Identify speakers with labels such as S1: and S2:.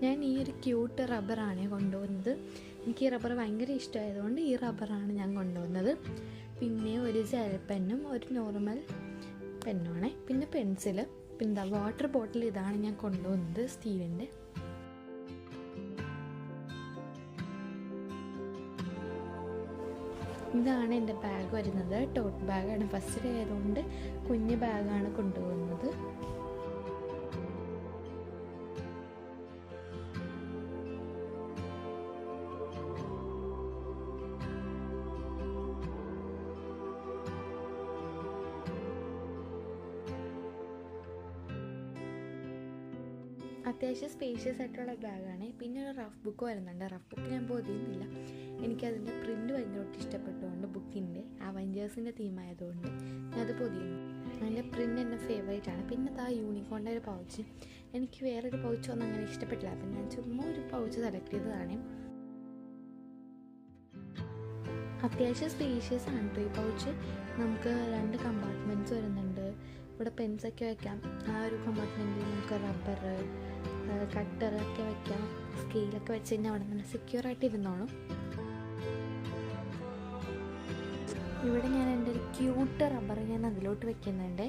S1: ഞാൻ ഈ ഒരു ക്യൂട്ട് റബ്ബറാണ് കൊണ്ടുവന്നത്. എനിക്ക് ഈ റബ്ബർ ഭയങ്കര ഇഷ്ടമായതുകൊണ്ട് ഈ റബ്ബറാണ് ഞാൻ കൊണ്ടുവന്നത്. പിന്നെ ഒരു ജെൽ പെന്നും ഒരു നോർമൽ പെന്നുമാണ്. പിന്നെ പെൻസിൽ, പിന്നെ വാട്ടർ ബോട്ടിൽ ഇതാണ് ഞാൻ കൊണ്ടുവന്നത് സ്റ്റീലിൻ്റെ. ഇതാണ് എൻ്റെ ബാഗ് വരുന്നത്. ടോട്ട് ബാഗാണ്. ഫസ്റ്റ് ഡേ ആയതുകൊണ്ട് കുഞ്ഞ് ബാഗാണ് കൊണ്ടുപോകുന്നത്. അത്യാവശ്യം സ്പേഷ്യസ് ആയിട്ടുള്ള ബാഗാണ്. പിന്നെ ഒരു റഫ് ബുക്ക് വരുന്നുണ്ട്. റഫ് ബുക്ക് ഞാൻ പൊതിയുന്നില്ല, എനിക്കതിൻ്റെ പ്രിൻ്റ് ഭയങ്കരമായിട്ട് ഇഷ്ടപ്പെട്ടുകൊണ്ട് ബുക്കിൻ്റെ അവഞ്ചേഴ്സിൻ്റെ തീമായതുകൊണ്ട് ഞാനത് പൊതിയുന്നു. അതിൻ്റെ പ്രിൻ്റ് എൻ്റെ ഫേവറേറ്റ് ആണ്. പിന്നെ ആ യൂണിക്കോണിൻ്റെ ഒരു പൗച്ച്, എനിക്ക് വേറൊരു പൗച്ചൊന്നും അങ്ങനെ ഇഷ്ടപ്പെട്ടില്ല, അപ്പം ഞാൻ ചുമ്മാ ഒരു പൗച്ച് സെലക്ട് ചെയ്തതാണ്. അത്യാവശ്യം സ്പേഷ്യസ് ആണ് കേട്ടോ ഈ പൗച്ച്. നമുക്ക് 2 കമ്പാർട്ട്മെൻറ്റ്സ് വരുന്നുണ്ട്. ഇവിടെ പെൻസൊക്കെ വയ്ക്കാം. ആ ഒരു കമ്പാർട്ട്മെൻറ്റിൽ നമുക്ക് റബ്ബർ, കട്ടറൊക്കെ വയ്ക്കാം. സ്കെയിലൊക്കെ വെച്ച് കഴിഞ്ഞാൽ അവിടെ നല്ല സെക്യൂറായിട്ട് ഇരുന്നോളും. ഇവിടെ ഞാൻ എൻ്റെ ഒരു ക്യൂട്ട് റബ്ബർ ഞാൻ അതിലോട്ട് വെക്കുന്നുണ്ട്.